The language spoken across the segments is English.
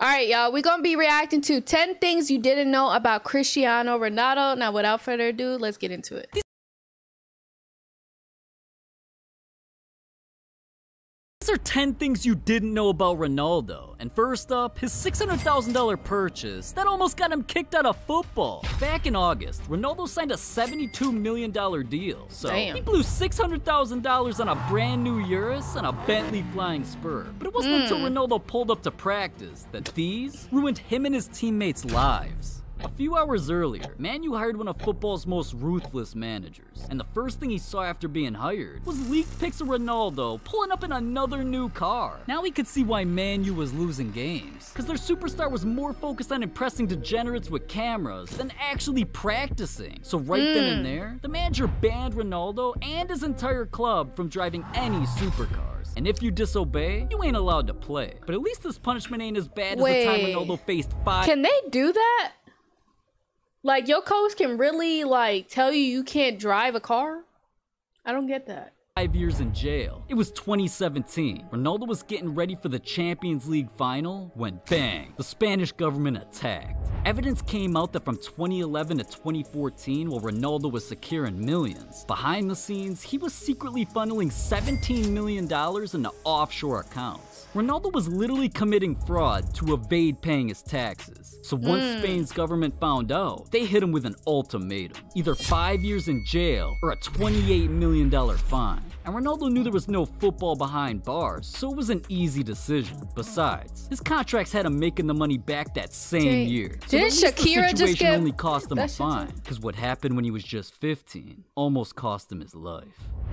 All right, y'all. We're going to be reacting to 10 things you didn't know about Cristiano Ronaldo. Now, without further ado, let's get into it. These are 10 things you didn't know about Ronaldo. And first up, his $600,000 purchase that almost got him kicked out of football. Back in August, Ronaldo signed a $72 million deal. So he blew $600,000 on a brand new Urus and a Bentley Flying Spur. But it wasn't until Ronaldo pulled up to practice that these ruined him and his teammates' lives. A few hours earlier, Man U hired one of football's most ruthless managers, and the first thing he saw after being hired was leaked pics of Ronaldo pulling up in another new car. Now he could see why Man U was losing games, because their superstar was more focused on impressing degenerates with cameras than actually practicing. So right then and there, the manager banned Ronaldo and his entire club from driving any supercars. And if you disobey, you ain't allowed to play. But at least this punishment ain't as bad as the time Ronaldo faced 5. Can they do that? Like, your coach can really, like, tell you can't drive a car? I don't get that. 5 years in jail. It was 2017. Ronaldo was getting ready for the Champions League final when bang, the Spanish government attacked. Evidence came out that from 2011 to 2014, while Ronaldo was securing millions, behind the scenes, he was secretly funneling $17 million into offshore accounts. Ronaldo was literally committing fraud to evade paying his taxes. So once Spain's government found out, they hit him with an ultimatum. Either 5 years in jail or a $28 million fine. And Ronaldo knew there was no football behind bars, so it was an easy decision. Besides, his contracts had him making the money back that same year. So didn't Shakira just get... only cost him a fine, because what happened when he was just 15 almost cost him his life.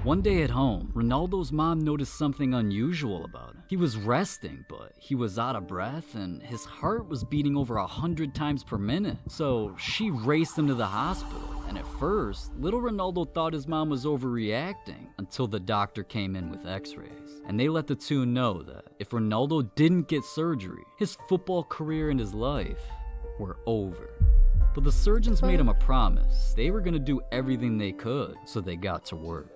One day at home, Ronaldo's mom noticed something unusual about him. He was resting, but he was out of breath and his heart was beating over 100 times per minute. So she raced him to the hospital. And at first, little Ronaldo thought his mom was overreacting until the doctor came in with x-rays. And they let the two know that if Ronaldo didn't get surgery, his football career and his life were over. But the surgeons made him a promise. They were gonna do everything they could, so they got to work.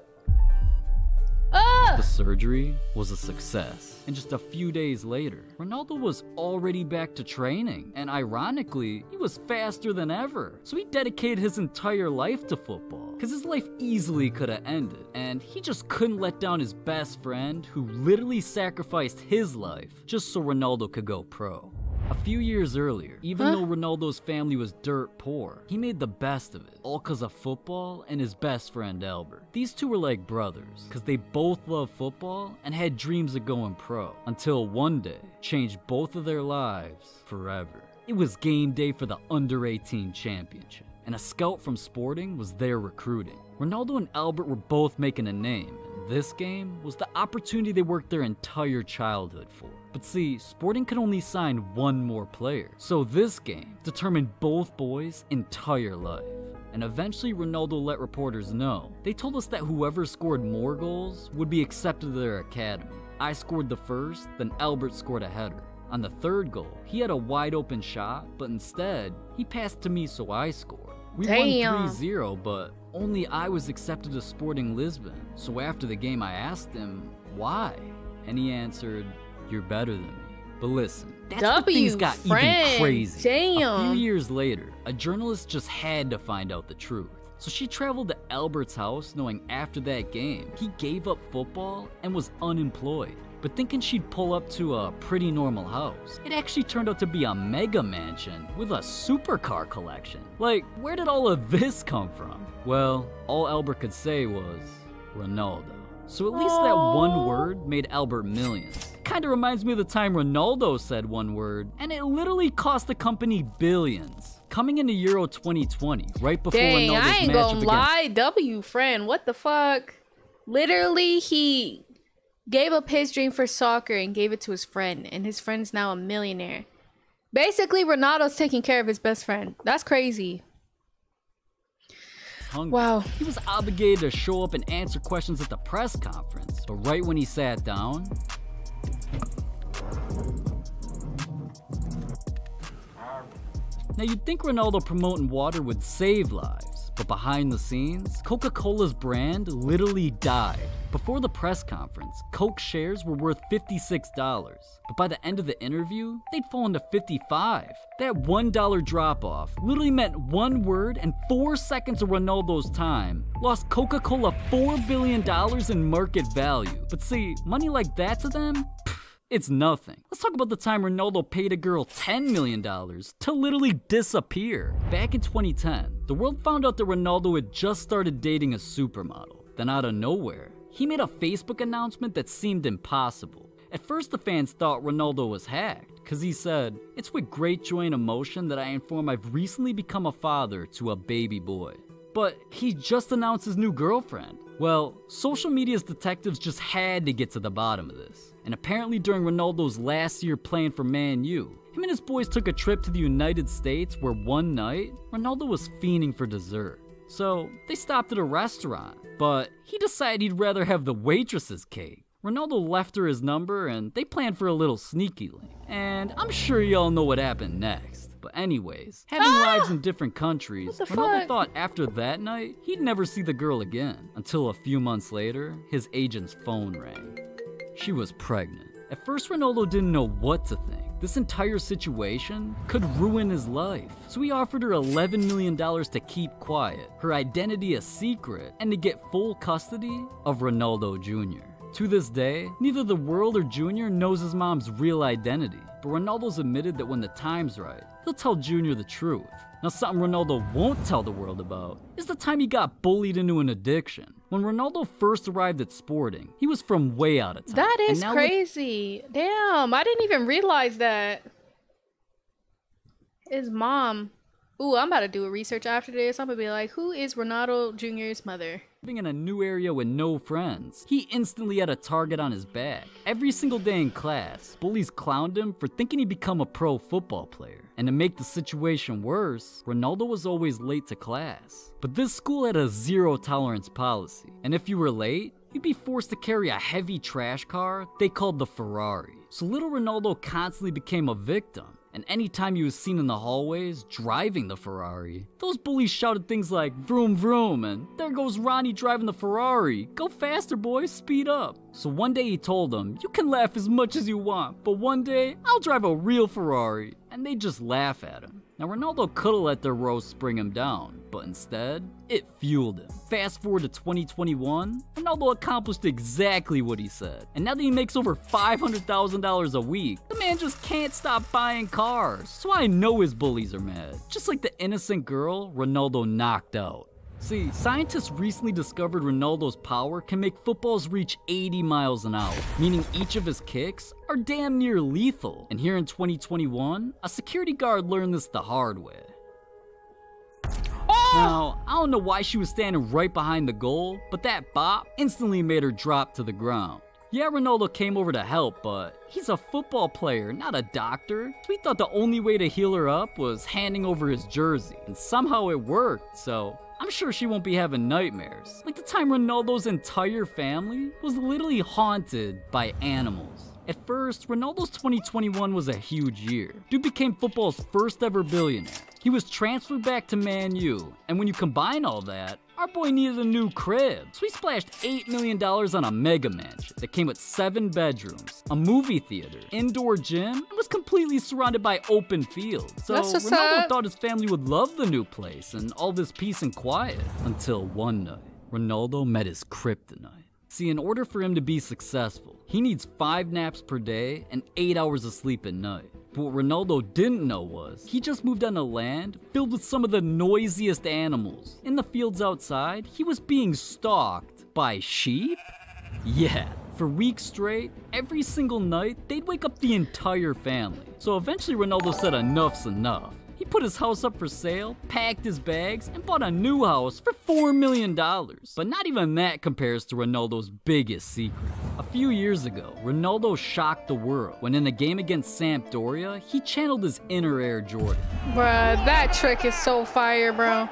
The surgery was a success, and just a few days later, Ronaldo was already back to training, and ironically, he was faster than ever. So he dedicated his entire life to football, because his life easily could have ended, and he just couldn't let down his best friend, who literally sacrificed his life just so Ronaldo could go pro. A few years earlier, even though Ronaldo's family was dirt poor, he made the best of it, all cause of football and his best friend Albert. These two were like brothers, cause they both loved football and had dreams of going pro, until one day changed both of their lives forever. It was game day for the Under-18 championship, and a scout from Sporting was there recruiting. Ronaldo and Albert were both making a name, and this game was the opportunity they worked their entire childhood for. But see, Sporting could only sign one more player, so this game determined both boys' entire life. And eventually Ronaldo let reporters know. They told us that whoever scored more goals would be accepted to their academy. I scored the first, then Albert scored a header. On the third goal, he had a wide open shot, but instead, he passed to me so I scored. We won 3-0, but only I was accepted to Sporting Lisbon. So after the game I asked him, why? And he answered, "You're better than me." But listen, that's when things got even crazy. A few years later, a journalist just had to find out the truth. So she traveled to Albert's house knowing after that game, he gave up football and was unemployed. But thinking she'd pull up to a pretty normal house, it actually turned out to be a mega mansion with a supercar collection. Like, where did all of this come from? Well, all Albert could say was, Ronaldo. So at least that one word made Albert millions. Kinda reminds me of the time Ronaldo said one word, and it literally cost the company billions. Coming into Euro 2020, right before Ronaldo's I ain't matchup gonna lie, W friend, what the fuck? Literally, he gave up his dream for soccer and gave it to his friend, and his friend's now a millionaire. Basically, Ronaldo's taking care of his best friend. That's crazy. Wow. He was obligated to show up and answer questions at the press conference, but right when he sat down, now you'd think Ronaldo promoting water would save lives, But behind the scenes, Coca-Cola's brand literally died. Before the press conference, Coke shares were worth $56, but by the end of the interview, they'd fallen to $55. That $1 drop-off literally meant one word and 4 seconds of Ronaldo's time lost Coca-Cola $4 billion in market value. But see, money like that to them? It's nothing. Let's talk about the time Ronaldo paid a girl $10 million to literally disappear. Back in 2010, the world found out that Ronaldo had just started dating a supermodel. Then out of nowhere, he made a Facebook announcement that seemed impossible. At first, the fans thought Ronaldo was hacked, because he said, "It's with great joy and emotion that I inform I've recently become a father to a baby boy." But he just announced his new girlfriend. Well, social media's detectives just had to get to the bottom of this. And apparently during Ronaldo's last year playing for Man U, him and his boys took a trip to the United States where one night, Ronaldo was fiending for dessert. So they stopped at a restaurant, but he decided he'd rather have the waitress's cake. Ronaldo left her his number and they planned for a little sneaky link. And I'm sure y'all know what happened next. But anyways, having lives in different countries, Ronaldo thought after that night, he'd never see the girl again. Until a few months later, his agent's phone rang. She was pregnant. At first, Ronaldo didn't know what to think. This entire situation could ruin his life. So he offered her $11 million to keep quiet, her identity a secret, and to get full custody of Ronaldo Jr. To this day, neither the world or Jr. knows his mom's real identity, but Ronaldo's admitted that when the time's right, he'll tell Jr. the truth. Now, something Ronaldo won't tell the world about is the time he got bullied into an addiction. When Ronaldo first arrived at Sporting, he was from way out of town. That is crazy. Damn, I didn't even realize that. His mom. Ooh, I'm about to do a research after this. I'm gonna be like, who is Ronaldo Jr.'s mother? Living in a new area with no friends, he instantly had a target on his back. Every single day in class, bullies clowned him for thinking he'd become a pro football player. And to make the situation worse, Ronaldo was always late to class. But this school had a zero tolerance policy, and if you were late, you'd be forced to carry a heavy trash car they called the Ferrari. So little Ronaldo constantly became a victim. And anytime he was seen in the hallways, driving the Ferrari, those bullies shouted things like, "Vroom vroom," and "There goes Ronnie driving the Ferrari. Go faster, boys, speed up." So one day he told them, "You can laugh as much as you want, but one day, I'll drive a real Ferrari." And they just laugh at him. Now Ronaldo could've let their roast bring him down, but instead, it fueled him. Fast forward to 2021, Ronaldo accomplished exactly what he said. And now that he makes over $500,000 a week, the man just can't stop buying cars. So I know his bullies are mad, just like the innocent girl Ronaldo knocked out. See, scientists recently discovered Ronaldo's power can make footballs reach 80 miles an hour, meaning each of his kicks are damn near lethal. And here in 2021, a security guard learned this the hard way. Now, I don't know why she was standing right behind the goal, but that bop instantly made her drop to the ground. Yeah, Ronaldo came over to help, but he's a football player, not a doctor. So he thought the only way to heal her up was handing over his jersey, and somehow it worked, so I'm sure she won't be having nightmares. Like the time Ronaldo's entire family was literally haunted by animals. At first, Ronaldo's 2021 was a huge year. Dude became football's first ever billionaire. He was transferred back to Man U, and when you combine all that, our boy needed a new crib. So he splashed $8 million on a mega mansion that came with 7 bedrooms, a movie theater, indoor gym, and was completely surrounded by open fields. So Ronaldo thought his family would love the new place and all this peace and quiet. Until one night, Ronaldo met his kryptonite. See, in order for him to be successful, he needs 5 naps per day and 8 hours of sleep at night. But what Ronaldo didn't know was, he just moved on a land filled with some of the noisiest animals. In the fields outside, he was being stalked by sheep? Yeah, for weeks straight, every single night, they'd wake up the entire family. So eventually Ronaldo said enough's enough. He put his house up for sale, packed his bags, and bought a new house for $4 million. But not even that compares to Ronaldo's biggest secret. A few years ago, Ronaldo shocked the world when in a game against Sampdoria, he channeled his inner Air Jordan. Bruh, that trick is so fire, bro.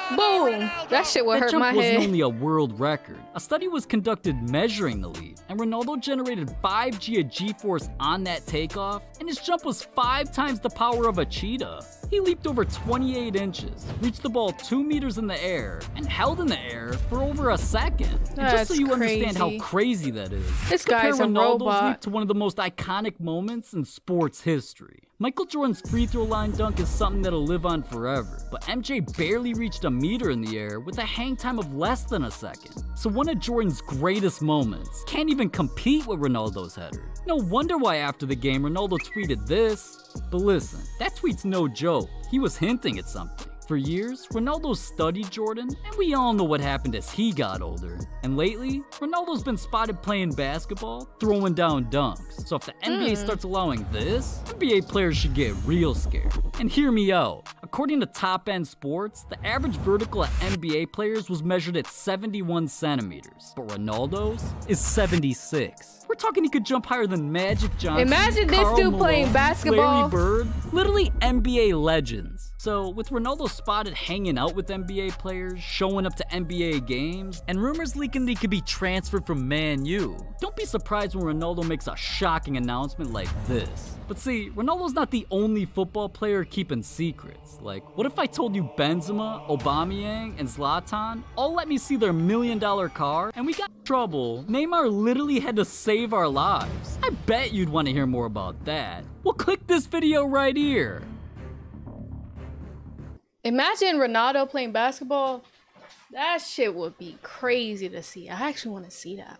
Boom! That shit would hurt my head. That jump wasn't only a world record. A study was conducted measuring the lead, and Ronaldo generated 5G of G-force on that takeoff, and his jump was 5 times the power of a cheetah. He leaped over 28 inches, reached the ball 2 meters in the air, and held in the air for over a second. And just so you understand how crazy that is, this guy's a Ronaldo's robot. leap to one of the most iconic moments in sports history. Michael Jordan's free throw line dunk is something that'll live on forever, but MJ barely reached a meter in the air with a hang time of less than a second. So one of Jordan's greatest moments can't even compete with Ronaldo's header. No wonder why after the game Ronaldo tweeted this. But listen, that tweet's no joke. He was hinting at something. For years, Ronaldo studied Jordan, and we all know what happened as he got older. And lately, Ronaldo's been spotted playing basketball, throwing down dunks. So if the NBA starts allowing this, NBA players should get real scared. And hear me out. According to Top End Sports, the average vertical at NBA players was measured at 71 centimeters, but Ronaldo's is 76. We're talking he could jump higher than Magic Johnson, Imagine this Karl dude Malone, playing basketball. Larry Bird, literally NBA legends. So with Ronaldo spotted hanging out with NBA players, showing up to NBA games, and rumors leaking that he could be transferred from Man U, don't be surprised when Ronaldo makes a shocking announcement like this. But see, Ronaldo's not the only football player keeping secrets. Like, what if I told you Benzema, Aubameyang, and Zlatan all let me see their $1 million car, and we got in trouble? Neymar literally had to save our lives. I bet you'd want to hear more about that. Well, click this video right here. Imagine Ronaldo playing basketball. That shit would be crazy to see. I actually want to see that.